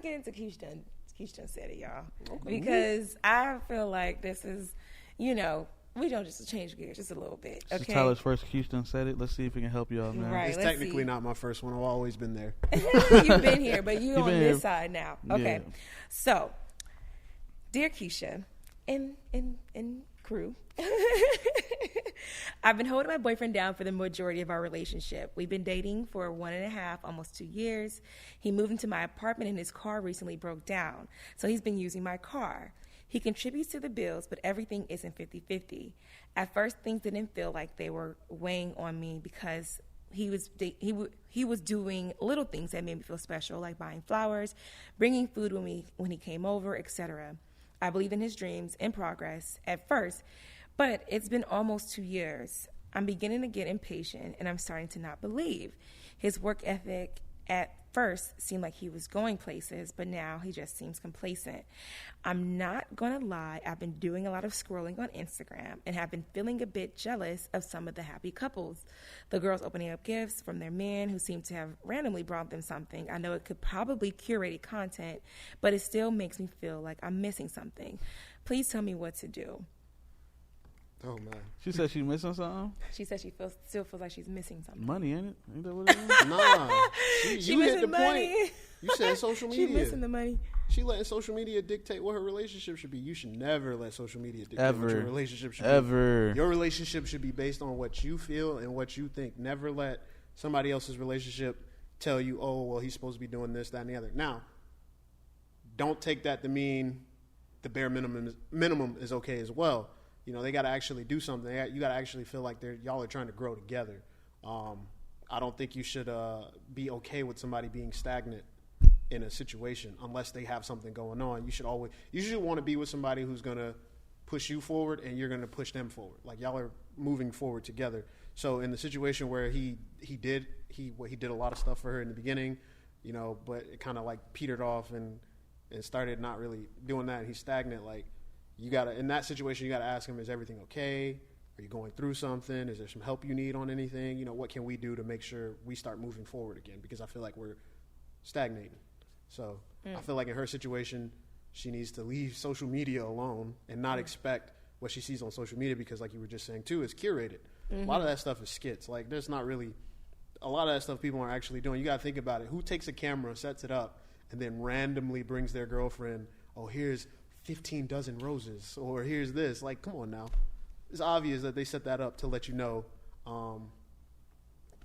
get into Keish done said it, y'all. Okay. Because I feel like this is, we don't just change gears just a little bit. Okay. This is Tyler's first Keish done said it. Let's see if we can help you out, man. Right, it's technically not my first one. I've always been there. You've been here, but you're on this side now. Okay. Yeah. So, dear Keisha and crew, I've been holding my boyfriend down for the majority of our relationship. We've been dating for 1.5, almost 2 years. He moved into my apartment and his car recently broke down, so he's been using my car. He contributes to the bills, but everything isn't 50-50. At first, things didn't feel like they were weighing on me because he was doing little things that made me feel special, like buying flowers, bringing food when he came over, etc. I believed in his dreams and progress at first, but it's been almost 2 years. I'm beginning to get impatient, and I'm starting to not believe. His work ethic at first seemed like he was going places, but now he just seems complacent. I'm not going to lie, I've been doing a lot of scrolling on Instagram and have been feeling a bit jealous of some of the happy couples. The girls opening up gifts from their men who seem to have randomly brought them something. I know it could probably curated content, but it still makes me feel like I'm missing something. Please tell me what to do. Oh, man. She said she's missing something? She said she still feels like she's missing something. Money, ain't it? Ain't that what it is? Nah. You hit the money. Point. You said social media. She's missing the money. She letting social media dictate what her relationship should be. You should never let social media dictate what your relationship should be. Your relationship should be based on what you feel and what you think. Never let somebody else's relationship tell you, oh, well, he's supposed to be doing this, that, and the other. Now, don't take that to mean the bare minimum is okay as well. They got to actually do something. You got to actually feel like y'all are trying to grow together. I don't think you should be okay with somebody being stagnant in a situation unless they have something going on. You should want to be with somebody who's going to push you forward and you're going to push them forward. Like y'all are moving forward together. So in the situation where he did a lot of stuff for her in the beginning, but it kind of like petered off and started not really doing that. And he's stagnant. Like, in that situation, you gotta ask him, is everything okay? Are you going through something? Is there some help you need on anything? What can we do to make sure we start moving forward again? Because I feel like we're stagnating. So I feel like in her situation, she needs to leave social media alone and not expect what she sees on social media, because like you were just saying too, it's curated. Mm-hmm. A lot of that stuff is skits. Like there's not really a lot of that stuff people aren't actually doing. You gotta think about it. Who takes a camera, sets it up, and then randomly brings their girlfriend, oh, here's 15 dozen roses, or here's this. Like, come on now. It's obvious that they set that up to let you know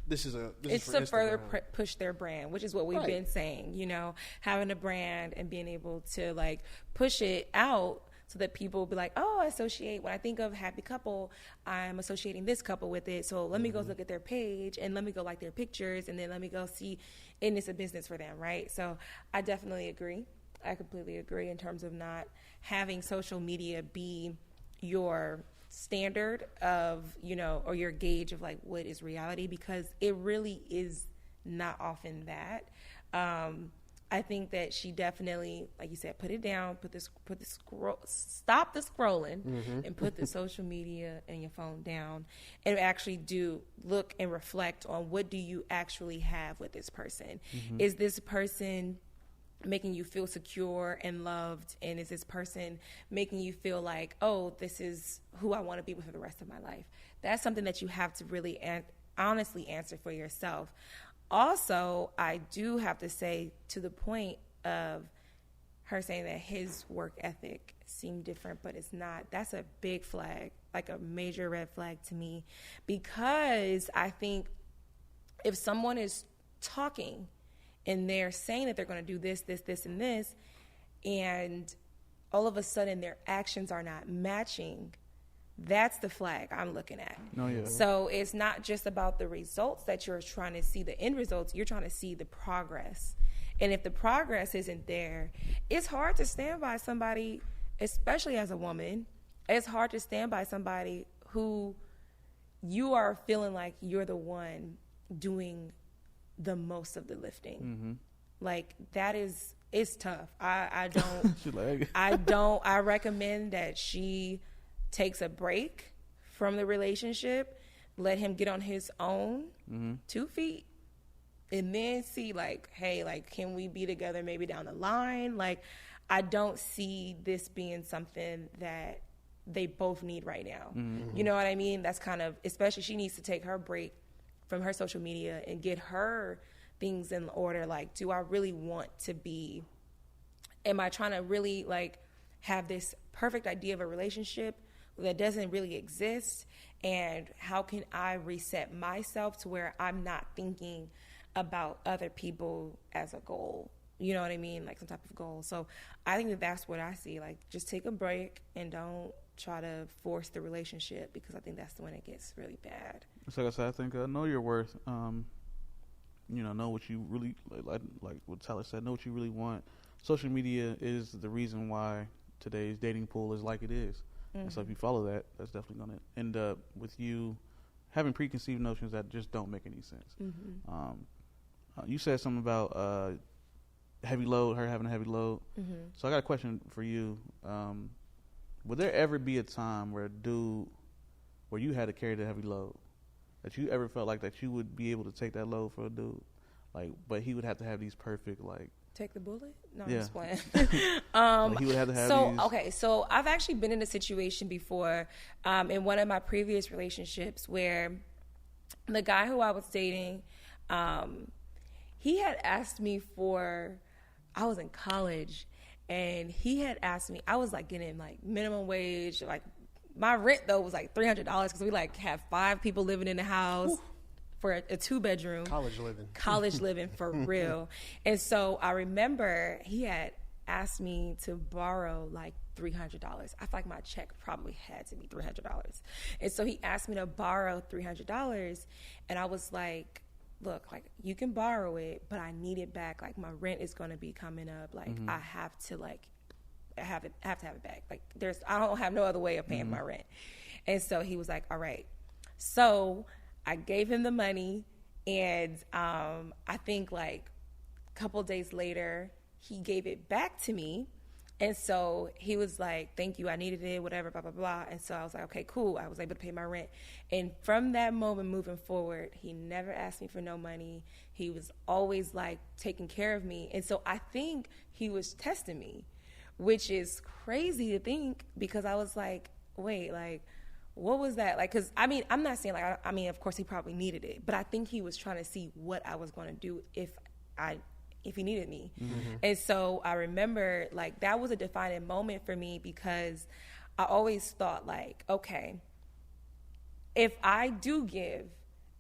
this is to further push their brand, which is what we've been saying, having a brand and being able to like push it out so that people will be like, oh, when I think of happy couple, I'm associating this couple with it. So let me go look at their page and let me go like their pictures and then let me go see, and it's a business for them, right? So I definitely agree. I completely agree in terms of not having social media be your standard of, or your gauge of like what is reality, because it really is not often that. I think that she definitely, like you said, put it down, stop the scrolling and put the social media and your phone down and actually do look and reflect on what do you actually have with this person. Mm-hmm. Is this person making you feel secure and loved, and is this person making you feel like, oh, this is who I want to be with for the rest of my life? That's something that you have to really honestly answer for yourself. Also, I do have to say, to the point of her saying that his work ethic seemed different, but it's not, that's a big flag, like a major red flag to me, because I think if someone is talking and they're saying that they're going to do this, this, this, and this, and all of a sudden their actions are not matching, that's the flag I'm looking at. Oh, yeah. So it's not just about the results that you're trying to see, the end results, you're trying to see the progress. And if the progress isn't there, it's hard to stand by somebody, especially as a woman, it's hard to stand by somebody who you are feeling like you're the one doing the most of the lifting. Mm-hmm. Like that is, it's tough. I recommend that she takes a break from the relationship, let him get on his own 2 feet, and then see like, hey, like, can we be together maybe down the line? Like, I don't see this being something that they both need right now. You know what I mean? That's kind of, especially she needs to take her break from her social media and get her things in order. Like, do I really want to be, am I trying to really like have this perfect idea of a relationship that doesn't really exist? And how can I reset myself to where I'm not thinking about other people as a goal? You know what I mean? Like some type of goal. So I think that that's what I see. Like, just take a break and don't try to force the relationship, because I think that's when it gets really bad. So like I said, I think know your worth. Know what you really like what Tyler said. Know what you really want. Social media is the reason why today's dating pool is like it is. And so if you follow that, that's definitely going to end up with you having preconceived notions that just don't make any sense. You said something about heavy load, her having a heavy load. So I got a question for you. Would there ever be a time where you had to carry the heavy load, that you ever felt like that you would be able to take that load for a dude, like, but he would have to have these perfect, like, take the bullet? No, I'm just playing. Like he would have to have these. Okay, so I've actually been in a situation before in one of my previous relationships where the guy who I was dating, he had asked me I was in college, and he had asked me, I was like getting like minimum wage, like my rent though was like $300 because we like have 5 people living in the house. Ooh. For a 2-bedroom. College living for real. And so I remember he had asked me to borrow like $300. I feel like my check probably had to be $300. And so he asked me to borrow $300. And I was like, look, like, you can borrow it, but I need it back. Like, my rent is going to be coming up. Like, I have to have it back. Like, I don't have no other way of paying my rent. And so he was like, all right. So I gave him the money, and I think like a couple days later, he gave it back to me. And so he was like, thank you, I needed it, whatever, blah, blah, blah. And so I was like, okay, cool. I was able to pay my rent. And from that moment moving forward, he never asked me for no money. He was always like taking care of me. And so I think he was testing me, which is crazy to think, because I was like, wait, like, what was that? Like, because, I mean, I'm not saying, like, I mean, of course, he probably needed it, but I think he was trying to see what I was going to do if he needed me. And so I remember, like, that was a defining moment for me, because I always thought, like, okay, if I do give,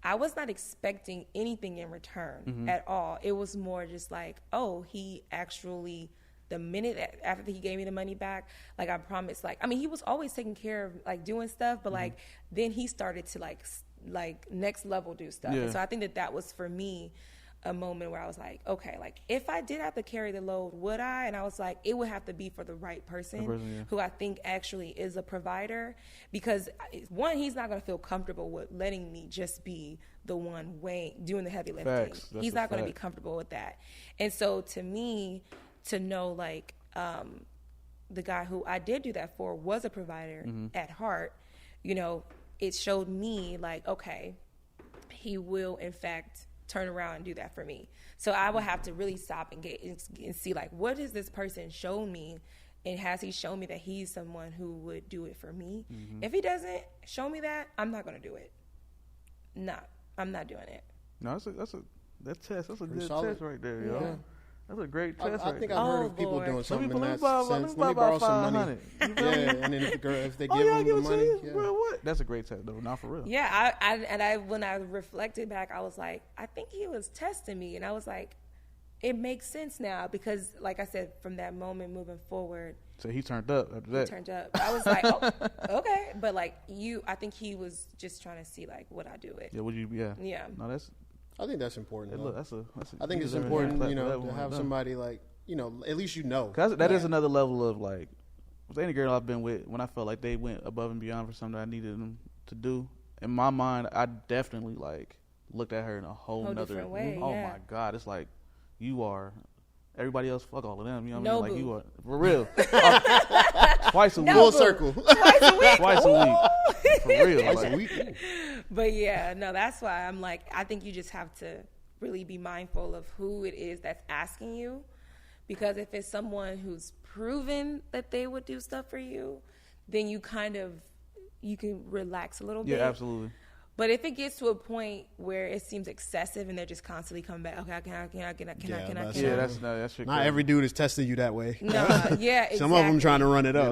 I was not expecting anything in return at all. It was more just like, oh, he actually... The minute after he gave me the money back, like, I promised, like, I mean, he was always taking care of, like, doing stuff, but like, then he started to like next level do stuff. And so I think that was for me a moment where I was like, okay, like, if I did have to carry the load, would I? And I was like, it would have to be for the right person, who I think actually is a provider, because one, he's not going to feel comfortable with letting me just be the one doing the heavy lifting. He's not going to be comfortable with that. And so to me, to know, like, the guy who I did do that for was a provider at heart, you know, it showed me, like, okay, he will, in fact, turn around and do that for me. So I will have to really stop and see, like, what has this person shown me, and has he shown me that he's someone who would do it for me? If he doesn't show me that, I'm not going to do it. No, I'm not doing it. No, that's a good test right there, yo. Yeah. That's a great test. I think I've heard of people doing something in that sense. Let me borrow some money. And then if they give them the money. Bro, what? That's a great test, though. Not for real. Yeah, I when I reflected back, I was like, I think he was testing me. And I was like, it makes sense now, because, like I said, from that moment moving forward. So he turned up after that. He turned up. I was like, oh, okay. But, like, I think he was just trying to see, like, would I do it? Yeah, would you? Yeah. Yeah. No, I think that's important. Look, I think it's important, to have somebody, like, at least you know. That is another level of, like, with any girl I've been with, when I felt like they went above and beyond for something I needed them to do, in my mind, I definitely, like, looked at her in a whole nother way. Oh, my God. It's like, you are... Everybody else, fuck all of them. You know what I mean? Like, you are, for real. Twice a week. Full circle. Twice a week. Twice a week. For real. Twice a week. But yeah, no, that's why I'm like, I think you just have to really be mindful of who it is that's asking you. Because if it's someone who's proven that they would do stuff for you, then you can relax a little bit. Yeah, absolutely. But if it gets to a point where it seems excessive and they're just constantly coming back, okay, can I? That's not every dude is testing you that way. No, yeah, exactly. Some of them trying to run it up.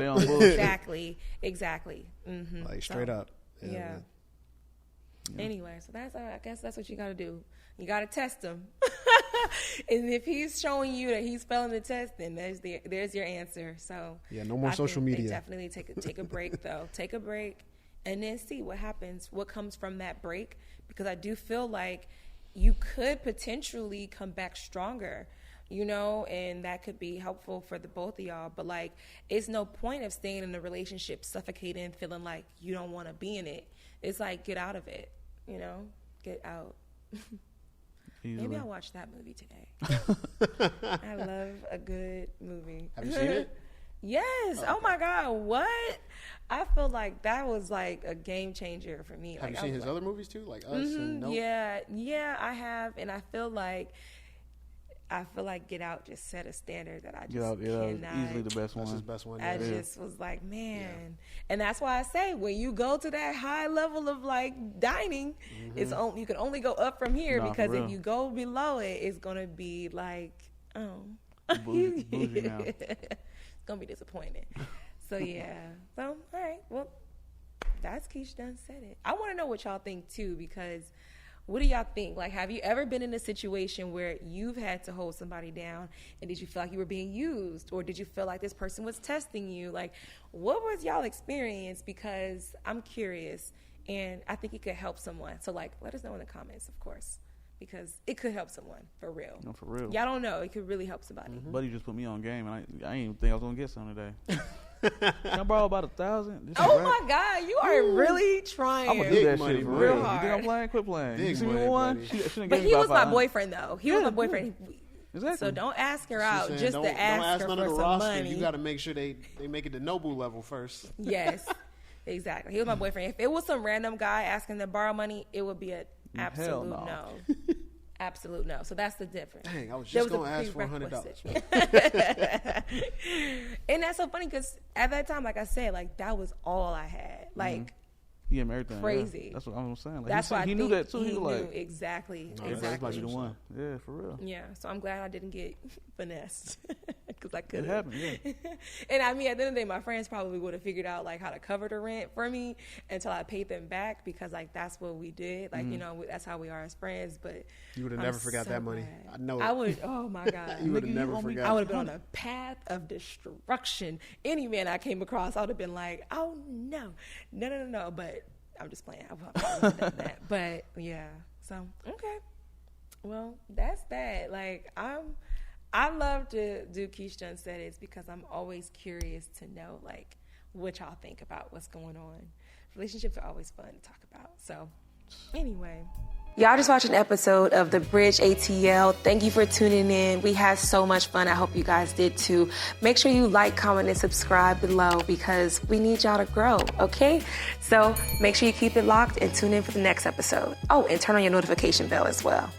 Exactly. Mm-hmm. Like straight up. Yeah. Anyway, so I guess that's what you got to do. You got to test him. And if he's showing you that he's failing the test, then there's your answer. So yeah, no more social media. Definitely take a break though. Take a break. And then see what happens, what comes from that break. Because I do feel like you could potentially come back stronger, and that could be helpful for the both of y'all. But, like, it's no point of staying in a relationship, suffocating, feeling like you don't want to be in it. It's like, get out of it, get out. Maybe I'll watch that movie today. I love a good movie. Have you seen it? Yes. Oh my God. What? I feel like that was like a game changer for me. Have you seen his other movies too? Like Us and Nope? Yeah, I have. And I feel like Get Out just set a standard that I just cannot. Easily the best one. That's his best one. I just was like, man. Yeah. And that's why I say when you go to that high level of like dining, you can only go up from here, because if you go below it, it's going to be like, bougie now. It's going to be disappointing. So, yeah. So, all right. Well, that's Keish done said it. I want to know what y'all think, too, because what do y'all think? Like, have you ever been in a situation where you've had to hold somebody down, and did you feel like you were being used, or did you feel like this person was testing you? Like, what was y'all experience? Because I'm curious, and I think it could help someone. So, like, let us know in the comments, of course, because it could help someone, for real. No, for real. Y'all don't know. It could really help somebody. Buddy just put me on game, and I didn't even think I was going to get some today. Can I borrow about 1,000? Oh, my God. You are really trying. I'm going to do that money, shit for real real. hard. You think I'm playing? Quit playing. Big You see me money, one? But he was my boyfriend, though. He was my boyfriend. Exactly. So don't ask her out saying, just to ask her none for of the some roster. money. You got to make sure they make it to Noble level first. Yes, exactly. He was my boyfriend. If it was some random guy asking to borrow money, it would be an absolute no. Absolute no. So that's the difference. Dang, I was just going to ask for $100. And that's so funny because at that time, like I said, like that was all I had. Like, he gave me everything. Crazy. Yeah. That's what I'm saying. Like, that's why he knew that too. He was knew like, exactly. Exactly the one. Yeah, for real. Yeah. So I'm glad I didn't get finessed because I could. It happened. Yeah. And I mean, at the end of the day, my friends probably would have figured out like how to cover the rent for me until I paid them back, because like that's what we did. Like that's how we are as friends. But you would have never forgot that money. I know. I would. Oh my God. You would have never forgot. I would have been on a path of destruction. Any man I came across, I would have been like, oh no. But I'm just playing. I would have done that. But yeah. So okay. Well, that's that. Like I love to do Keish Done Said It's because I'm always curious to know like what y'all think about what's going on. Relationships are always fun to talk about. So anyway. Y'all just watched an episode of The Bridge ATL. Thank you for tuning in. We had so much fun. I hope you guys did too. Make sure you like, comment, and subscribe below because we need y'all to grow, okay? So make sure you keep it locked and tune in for the next episode. Oh, and turn on your notification bell as well.